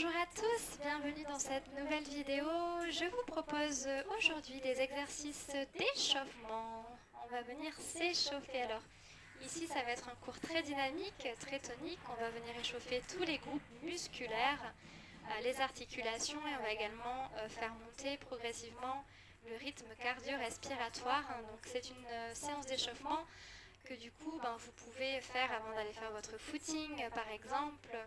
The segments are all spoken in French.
Bonjour à tous, bienvenue dans cette nouvelle vidéo. Je vous propose aujourd'hui des exercices d'échauffement. On va venir s'échauffer. Alors ici ça va être un cours très dynamique, très tonique. On va venir échauffer tous les groupes musculaires, les articulations et on va également faire monter progressivement le rythme cardio-respiratoire. Donc c'est une séance d'échauffement que du coup vous pouvez faire avant d'aller faire votre footing par exemple,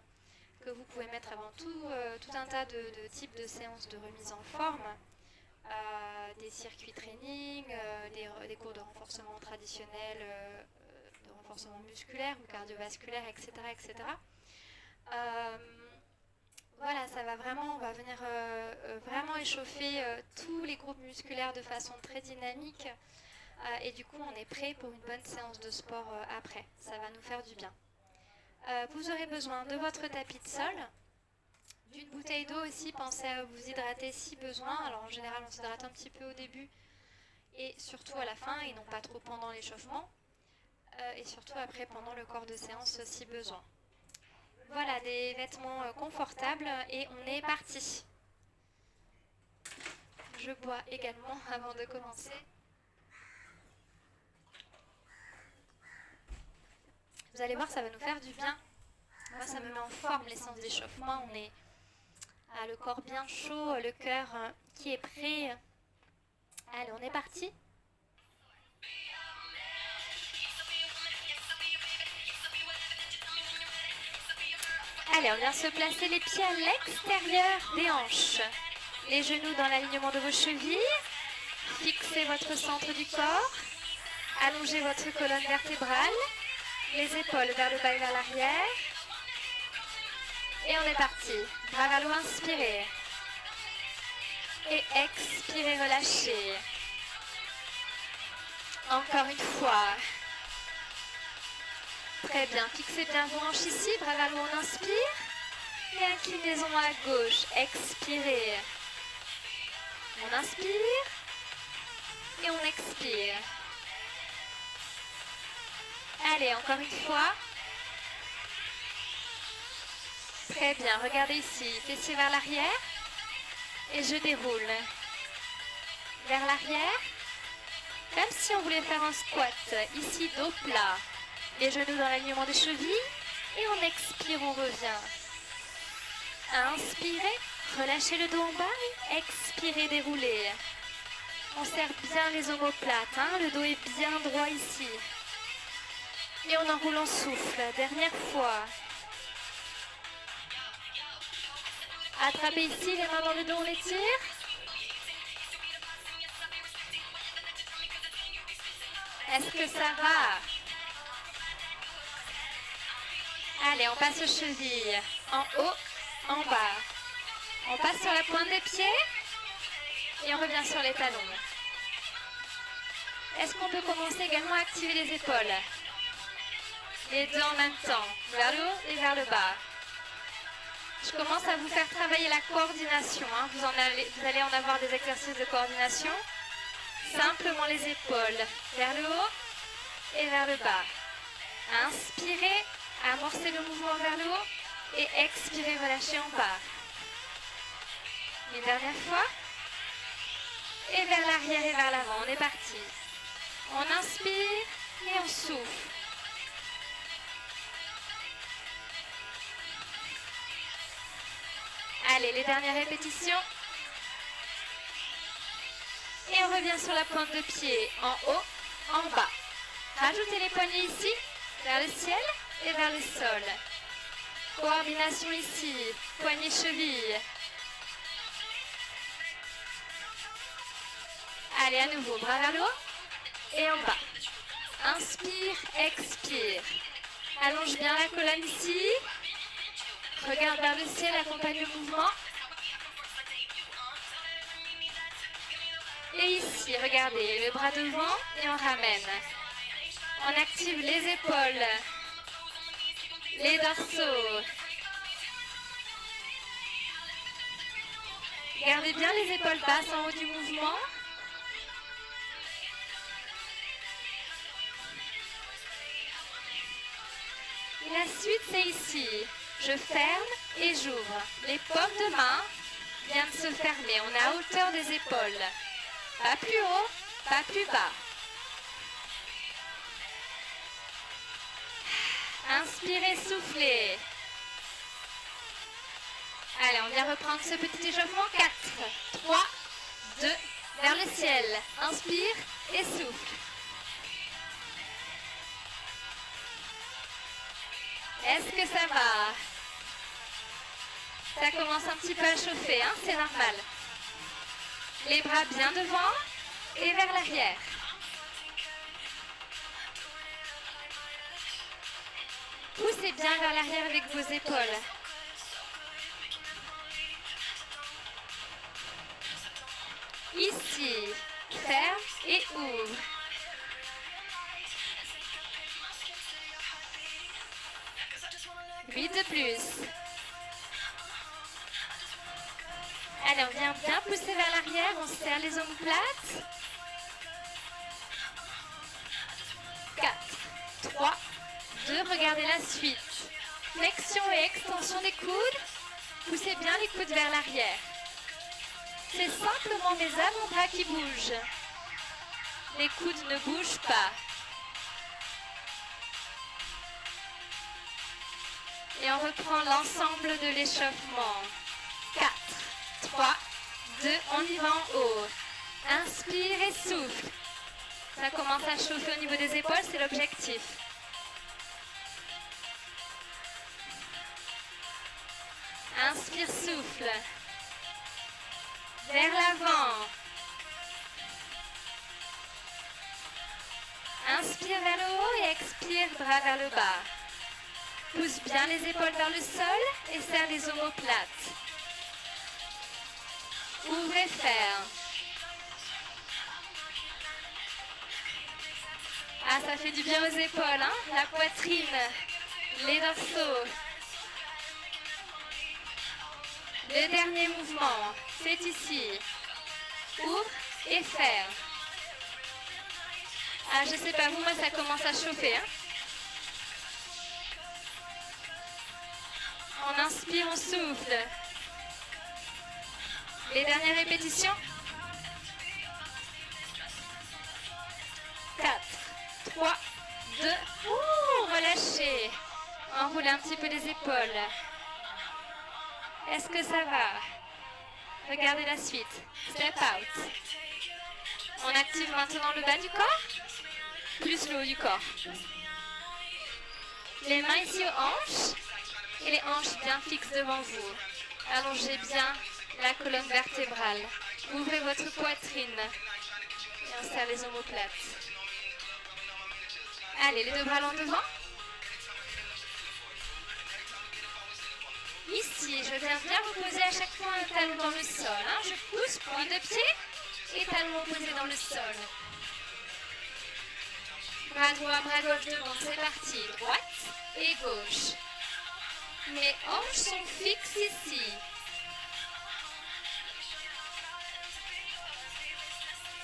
que vous pouvez mettre avant tout un tas de types de séances de remise en forme, des circuits training, des cours de renforcement traditionnels, de renforcement musculaire ou cardiovasculaire, etc. etc. Voilà, on va venir vraiment échauffer tous les groupes musculaires de façon très dynamique et du coup on est prêt pour une bonne séance de sport après. Ça va nous faire du bien. Vous aurez besoin de votre tapis de sol, d'une bouteille d'eau aussi, pensez à vous hydrater si besoin. Alors en général on s'hydrate un petit peu au début et surtout à la fin et non pas trop pendant l'échauffement et surtout après pendant le corps de séance si besoin. Voilà, des vêtements confortables et on est parti. Je bois également avant de commencer. Vous allez voir, ça va nous faire du bien. Moi, ça me met en forme les séances d'échauffement. On est le corps bien chaud, le cœur qui est prêt. Allez, on est parti. Allez, on vient se placer les pieds à l'extérieur des hanches. Les genoux dans l'alignement de vos chevilles. Fixez votre centre du corps. Allongez votre colonne vertébrale. Les épaules vers le bas et vers l'arrière. Et on est parti. Bras vers le haut, inspirez. Et expirez, relâchez. Encore une fois. Très bien. Fixez bien vos hanches ici. Bras vers le haut, on inspire. Et inclinaison à gauche. Expirez. On inspire. Et on expire. Allez, encore une fois. Très bien, regardez ici, fessiers vers l'arrière et je déroule vers l'arrière, comme si on voulait faire un squat. Ici, dos plat, les genoux dans l'alignement des chevilles et on expire, on revient. Inspirez, relâchez le dos en bas et expirez, déroulez. On serre bien les omoplates, le dos est bien droit ici. Et on enroule en souffle, dernière fois. Attrapez ici, les mains dans le dos, on les tire. Est-ce que ça va? Allez, on passe aux chevilles. En haut, en bas. On passe sur la pointe des pieds. Et on revient sur les talons. Est-ce qu'on peut commencer également à activer les épaules? Les deux en même temps, vers le haut et vers le bas. Je commence à vous faire travailler la coordination. Vous allez en avoir des exercices de coordination. Simplement les épaules vers le haut et vers le bas. Inspirez, amorcez le mouvement vers le haut et expirez, relâchez en bas. Une dernière fois. Et vers l'arrière et vers l'avant. On est parti. On inspire et on souffle. Allez, les dernières répétitions. Et on revient sur la pointe de pied, en haut, en bas. Rajoutez les poignets ici, vers le ciel et vers le sol. Coordination ici, poignets chevilles. Allez, à nouveau, bras vers le haut et en bas. Inspire, expire. Allonge bien la colonne ici. Regarde vers le ciel, accompagne le mouvement. Et ici, regardez, le bras devant et on ramène. On active les épaules, les dorsaux. Gardez bien les épaules basses en haut du mouvement. Et la suite, c'est ici. Je ferme et j'ouvre. Les paumes de main viennent de se fermer. On est à hauteur des épaules. Pas plus haut, pas plus bas. Inspirez, soufflez. Allez, on vient reprendre ce petit échauffement. 4, 3, 2, vers le ciel. Inspire et souffle. Est-ce que ça va? Ça commence un petit peu à chauffer, hein, c'est normal. Les bras bien devant et vers l'arrière. Poussez bien vers l'arrière avec vos épaules. Ici, ferme et ouvre. Huit de plus. Allez, on vient bien pousser vers l'arrière, on serre les omoplates. 4, 3, 2, regardez la suite. Flexion et extension des coudes. Poussez bien les coudes vers l'arrière. C'est simplement mes avant-bras qui bougent. Les coudes ne bougent pas. Et on reprend l'ensemble de l'échauffement. 4, 3, 2, on y va en haut. Inspire et souffle. Ça commence à chauffer au niveau des épaules, c'est l'objectif. Inspire, souffle. Vers l'avant. Inspire vers le haut et expire, bras vers le bas. Pousse bien les épaules vers le sol et serre les omoplates. Ouvrez, ferme. Ah, ça fait du bien aux épaules, hein? La poitrine, les dorsaux. Le dernier mouvement, c'est ici. Ouvre et ferme. Ah, je sais pas vous, moi ça commence à chauffer, hein? On inspire, on souffle. Les dernières répétitions. 4, 3, 2, relâchez. Enroulez un petit peu les épaules. Est-ce que ça va? Regardez la suite. Step out. On active maintenant le bas du corps, plus le haut du corps. Les mains ici aux hanches et les hanches bien fixes devant vous. Allongez bien la colonne vertébrale. Ouvrez votre poitrine et on serre les omoplates. Allez, les deux bras l'en devant. Ici, je viens bien reposer à chaque fois un talon dans le sol. Hein. Je pousse, pointe de pied et talon opposé dans le sol. Bras droit, bras gauche devant, c'est parti. Droite et gauche. Mes hanches sont fixes ici.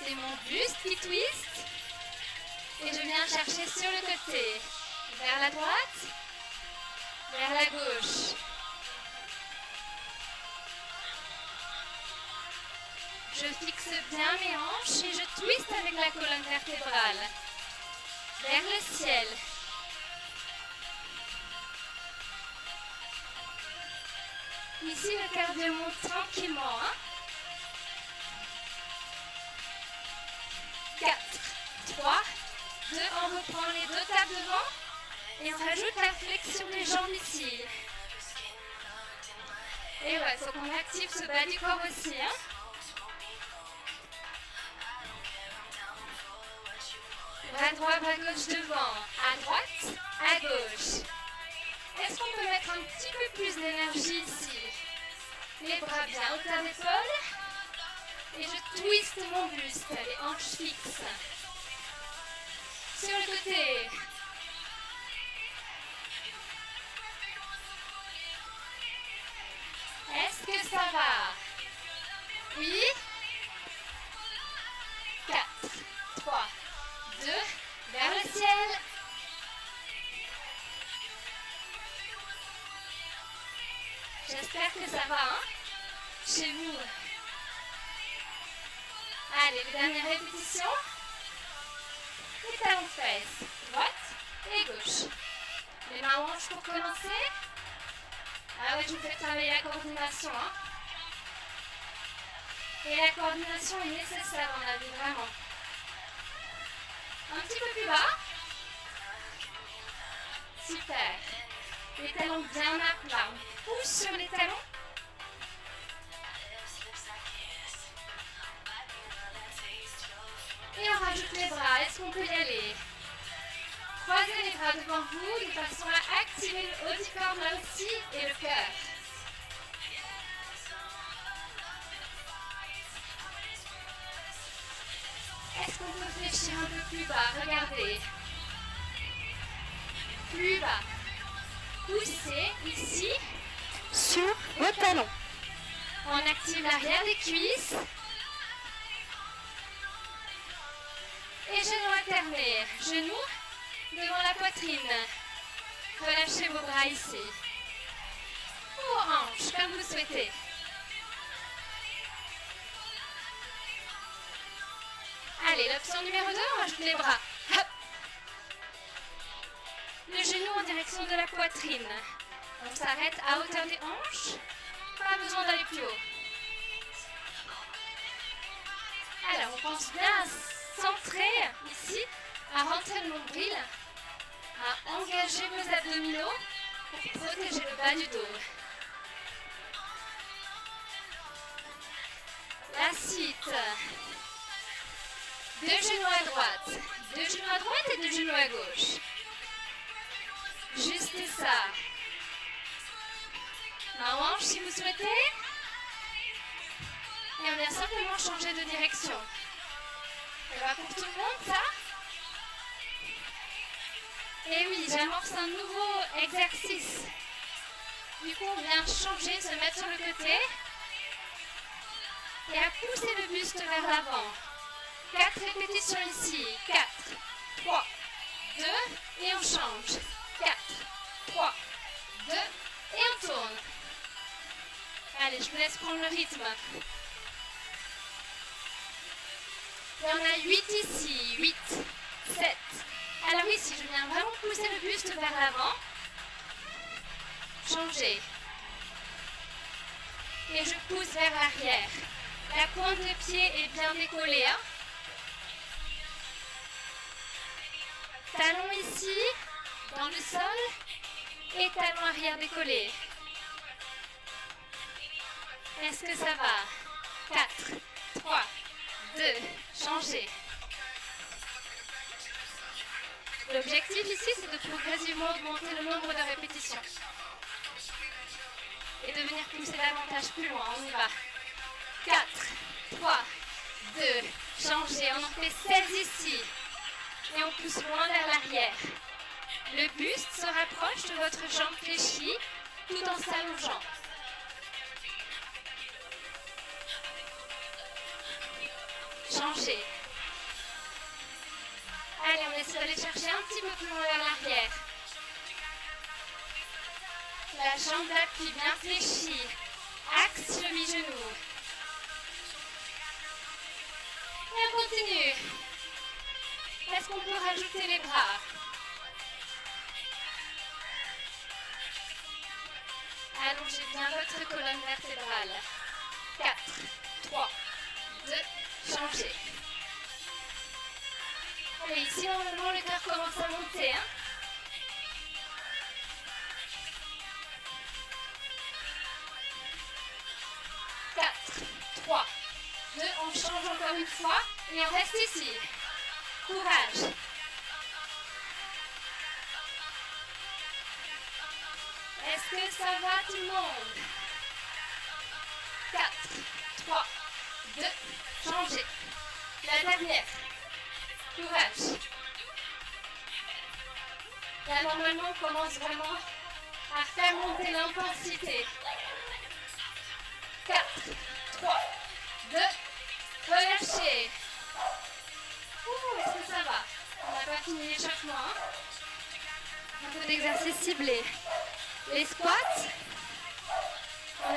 C'est mon buste qui twist. Et je viens chercher sur le côté. Vers la droite, vers la gauche. Je fixe bien mes hanches et je twiste avec la colonne vertébrale. Vers le ciel. Ici, le cardio monte tranquillement. Hein? 4, 3, 2, on reprend les deux tables devant et on rajoute la flexion des jambes ici. Et ouais, il faut qu'on active ce bas du corps aussi. Hein? Bras droit, bras gauche devant, à droite, à gauche. Est-ce qu'on peut mettre un petit peu plus d'énergie ici? Les bras bien à hauteur d'épaule. Et je twiste mon buste, les hanches fixes. Sur le côté. Est-ce que ça va? Oui. 4, 3, 2, vers le ciel. J'espère que ça va, hein, chez vous. Allez, les dernières répétitions. Les talons fesses, droite et gauche. Les mains hanches pour commencer. Ah ouais, je vous fais travailler la coordination, hein. Et la coordination est nécessaire dans la vie, vraiment. Un petit peu plus bas. Super. Les talons bien à plat. On pousse sur les talons. Et on rajoute les bras. Est-ce qu'on peut y aller? Croisez les bras devant vous de façon à activer le haut du corps là aussi et le cœur. Est-ce qu'on peut fléchir un peu plus bas? Regardez. Plus bas. Poussez ici sur vos talons. On active l'arrière des cuisses. Et genoux alternés. Genoux devant la poitrine. Relâchez vos bras ici. Ou hanches, comme vous souhaitez. Allez, l'option numéro 2, on rajoute les bras. Hop. Le genou en direction de la poitrine. On s'arrête à hauteur des hanches. Pas besoin d'aller plus haut. Alors, on pense bien à centrer ici, à rentrer le nombril, à engager vos abdominaux pour protéger le bas du dos. La suite. 2 genoux à droite, 2 genoux à droite et 2 genoux à gauche. Juste ça. Main hanche si vous souhaitez. Et on vient simplement changer de direction. Ça va pour tout le monde, ça? Et oui, j'amorce un nouveau exercice. Du coup, on vient changer, se mettre sur le côté et à pousser le buste vers l'avant. 4 répétitions ici. 4, 3, 2 et on change. 4, 3, 2 et on tourne. Allez, je vous laisse prendre le rythme. Il y en a 8 ici. 8, 7. Alors ici, je viens vraiment pousser le buste vers l'avant. Changer. Et je pousse vers l'arrière. La pointe de pied est bien décollée. Hein. Talon ici, dans le sol, et talon arrière décollé. Est-ce que ça va? 4, 3, 2, changez. L'objectif ici, c'est de progressivement augmenter le nombre de répétitions. Et de venir pousser davantage plus loin. On y va. 4, 3, 2, changez. On en fait 16 ici. Et on pousse loin vers l'arrière. Le buste se rapproche de votre jambe fléchie tout en s'allongeant. Changez. Allez, on essaie d'aller chercher un petit peu plus loin vers l'arrière. La jambe d'appui bien fléchie. Axe cheville-genou. Et on continue. Est-ce qu'on peut rajouter les bras? Allongez bien votre colonne vertébrale. 4, 3, 2, changez. Allez, ici, normalement, le cœur commence à monter. Hein. Quatre, 3, 2, on change encore une fois et on reste ici. Courage. Est-ce que ça va tout le monde? 4, 3, 2, changez. La dernière. Courage. Là, normalement, on commence vraiment à faire monter l'intensité. 4, 3, 2, relâchez. Ouh, est-ce que ça va? On n'a pas fini l'échauffement. Hein. Un peu d'exercice ciblé. Les squats.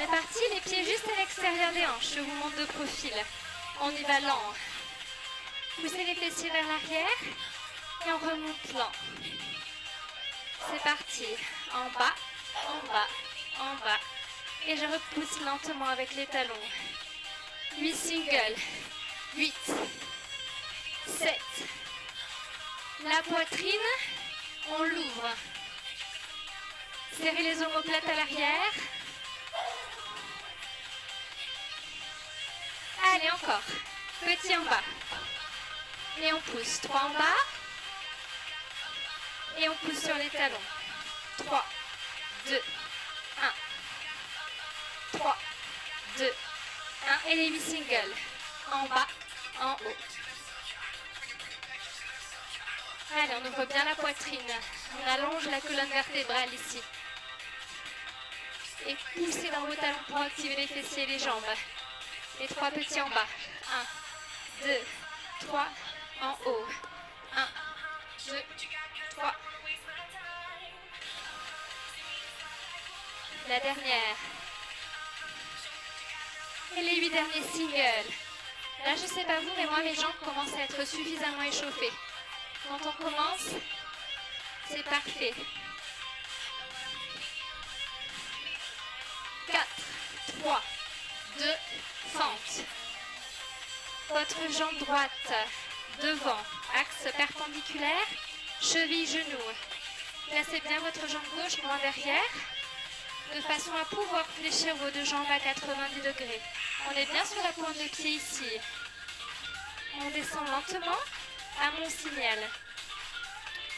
est parti, les pieds juste à l'extérieur des hanches. Je vous montre de profil. On y va lent. Poussez les fessiers vers l'arrière et on remonte lent. C'est parti. En bas, en bas, en bas. Et je repousse lentement avec les talons. 8 singles. 8, 7. La poitrine, on l'ouvre. Serrez les omoplates à l'arrière. Allez, encore. Petit en bas. Et on pousse. 3 en bas. Et on pousse sur les talons. 3, 2, 1. 3, 2, 1. Et les 8 singles. En bas, en haut. Allez, on ouvre bien la poitrine. On allonge la colonne vertébrale ici. Et poussez dans vos talons pour activer les fessiers et les jambes. Les 3 petits en bas. 1, 2, 3, en haut. 1, 2, 3. La dernière. Et les 8 derniers singles. Là, je ne sais pas vous, mais moi, mes jambes commencent à être suffisamment échauffées. Quand on commence, c'est parfait. 4, 3, 2, fente. Votre jambe droite devant, axe perpendiculaire, cheville, genou. Placez bien votre jambe gauche loin derrière, de façon à pouvoir fléchir vos deux jambes à 90 degrés. On est bien sur la pointe de pied ici. On descend lentement à mon signal.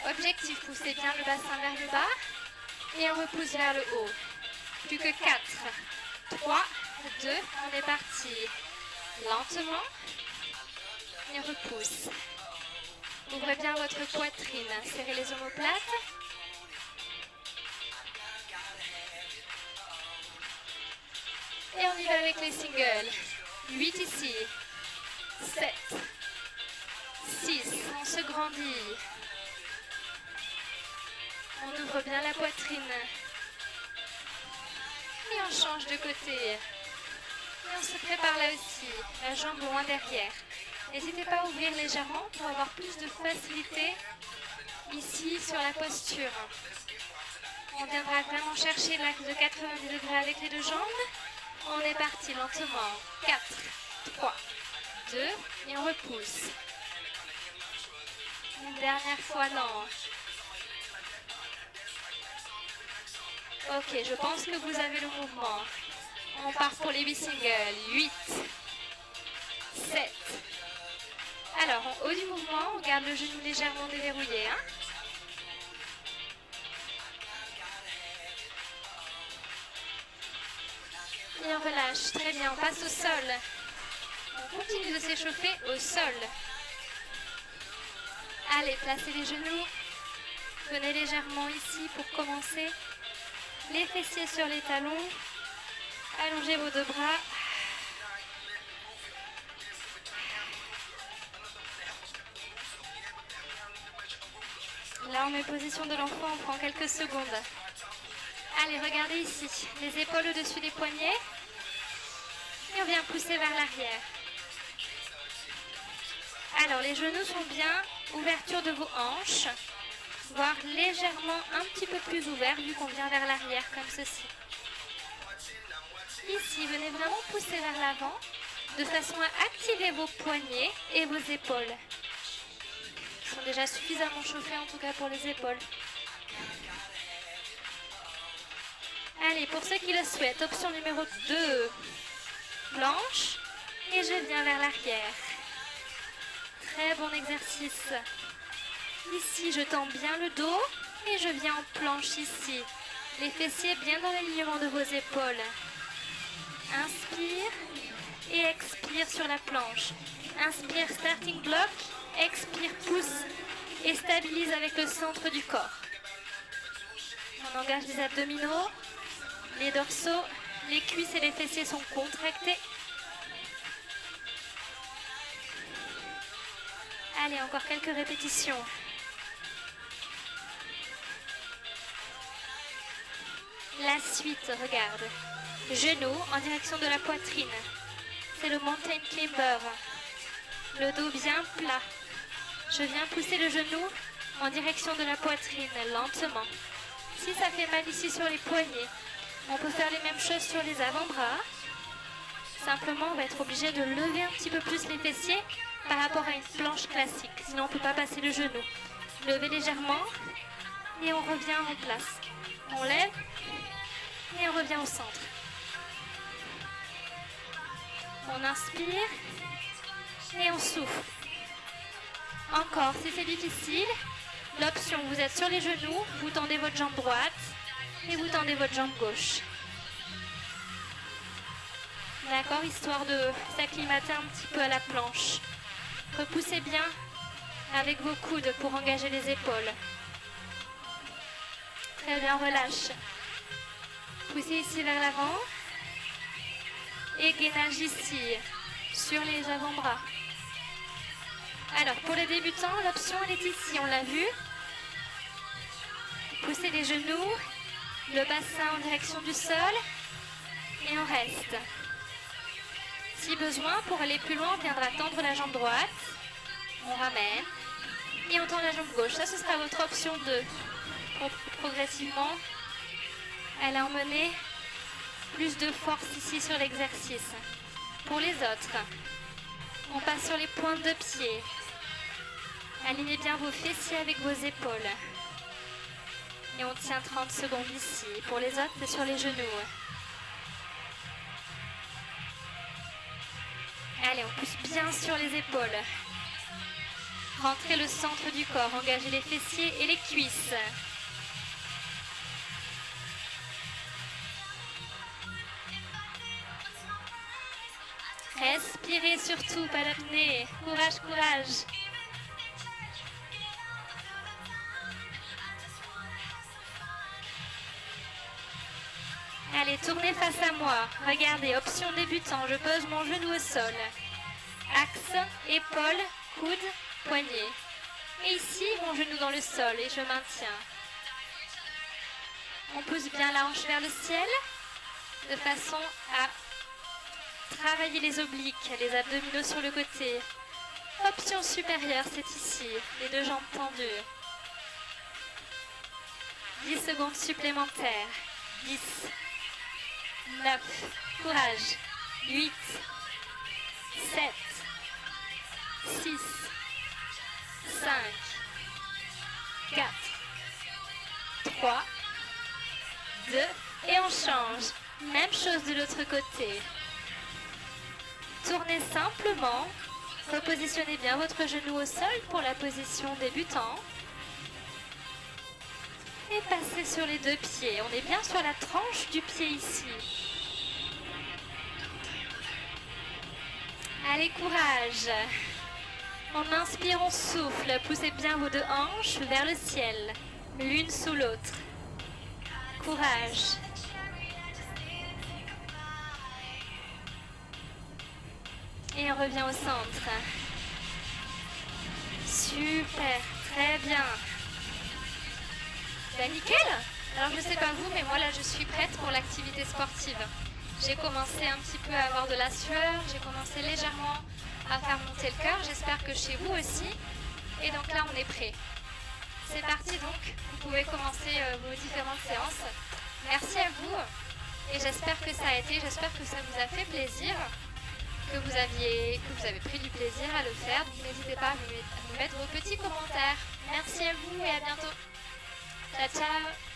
Objectif, poussez bien le bassin vers le bas et on repousse vers le haut. Plus que 4, 3, 2, on est parti. Lentement et repousse. Ouvrez bien votre poitrine, serrez les omoplates. Et on y va avec les singles. 8 ici. 7. 6. On se grandit. On ouvre bien la poitrine. Et on change de côté. Et on se prépare là aussi. La jambe loin derrière. N'hésitez pas à ouvrir légèrement pour avoir plus de facilité ici sur la posture. On viendra vraiment chercher l'axe de 90 degrés avec les deux jambes. On est parti lentement. 4, 3, 2 et on repousse. Une dernière fois lent. Ok, je pense que vous avez le mouvement. On part pour les 8 singles. 8, 7. Alors, en haut du mouvement, on garde le genou légèrement déverrouillé. Et on relâche. Très bien, on passe au sol. On continue de s'échauffer au sol. Allez, placez les genoux. Venez légèrement ici pour commencer. Les fessiers sur les talons. Allongez vos deux bras. Là, on met position de l'enfant, on prend quelques secondes. Allez, regardez ici. Les épaules au-dessus des poignets. Et on vient pousser vers l'arrière. Alors, les genoux sont bien. Ouverture de vos hanches. Voire légèrement un petit peu plus ouvert vu qu'on vient vers l'arrière comme ceci. Ici, venez vraiment pousser vers l'avant de façon à activer vos poignets et vos épaules. Ils sont déjà suffisamment chauffés en tout cas pour les épaules. Allez, pour ceux qui le souhaitent, option numéro 2, planche, et je viens vers l'arrière. Très bon exercice. Ici, je tends bien le dos et je viens en planche ici. Les fessiers bien dans l'alignement de vos épaules. Inspire et expire sur la planche. Inspire, starting block, expire, pousse et stabilise avec le centre du corps. On engage les abdominaux, les dorsaux, les cuisses et les fessiers sont contractés. Allez, encore quelques répétitions. La suite, regarde. Genoux en direction de la poitrine. C'est le mountain climber. Le dos bien plat. Je viens pousser le genou en direction de la poitrine, lentement. Si ça fait mal ici sur les poignets, on peut faire les mêmes choses sur les avant-bras. Simplement, on va être obligé de lever un petit peu plus les fessiers par rapport à une planche classique. Sinon, on ne peut pas passer le genou. Levez légèrement et on revient en place. On lève et on revient au centre. On inspire et on souffle. Encore, si c'est difficile, l'option, vous êtes sur les genoux, vous tendez votre jambe droite et vous tendez votre jambe gauche. D'accord, histoire de s'acclimater un petit peu à la planche. Repoussez bien avec vos coudes pour engager les épaules. Très bien, relâche. Poussez ici vers l'avant. Et gainage ici, sur les avant-bras. Alors, pour les débutants, l'option, elle est ici, on l'a vu. Poussez les genoux, le bassin en direction du sol. Et on reste. Si besoin, pour aller plus loin, on viendra tendre la jambe droite. On ramène. Et on tend la jambe gauche. Ça, ce sera votre option 2. Progressivement, elle a emmené plus de force ici sur l'exercice. Pour les autres, on passe sur les pointes de pied. Alignez bien vos fessiers avec vos épaules. Et on tient 30 secondes ici. Pour les autres, c'est sur les genoux. Allez, on pousse bien sur les épaules. Rentrez le centre du corps, engagez les fessiers et les cuisses. Respirez surtout, pas d'apnée. Courage, courage. Allez, tournez face à moi. Regardez, option débutant, je pose mon genou au sol. Axe, épaule, coude, poignet. Et ici, mon genou dans le sol et je maintiens. On pousse bien la hanche vers le ciel de façon à travailler les obliques, les abdominaux sur le côté. Option supérieure, c'est ici, les deux jambes tendues. 10 secondes supplémentaires. 10, 9, courage. 8, 7, 6, 5, 4, 3, 2, et on change. Même chose de l'autre côté. Tournez simplement. Repositionnez bien votre genou au sol pour la position débutant. Et passez sur les deux pieds. On est bien sur la tranche du pied ici. Allez, courage. On inspire, on souffle. Poussez bien vos deux hanches vers le ciel, l'une sous l'autre. Courage. Et on revient au centre. Super, très bien. Ben nickel. Alors je sais pas vous, mais moi là je suis prête pour l'activité sportive. J'ai commencé un petit peu à avoir de la sueur, j'ai commencé légèrement à faire monter le cœur, j'espère que chez vous aussi. Et donc là on est prêt. C'est parti donc, vous pouvez commencer vos différentes séances. Merci à vous et j'espère que ça a été, j'espère que ça vous a fait plaisir, que vous avez pris du plaisir à le faire. Donc n'hésitez pas à me mettre vos petits commentaires. Merci à vous et à bientôt. Ciao ciao.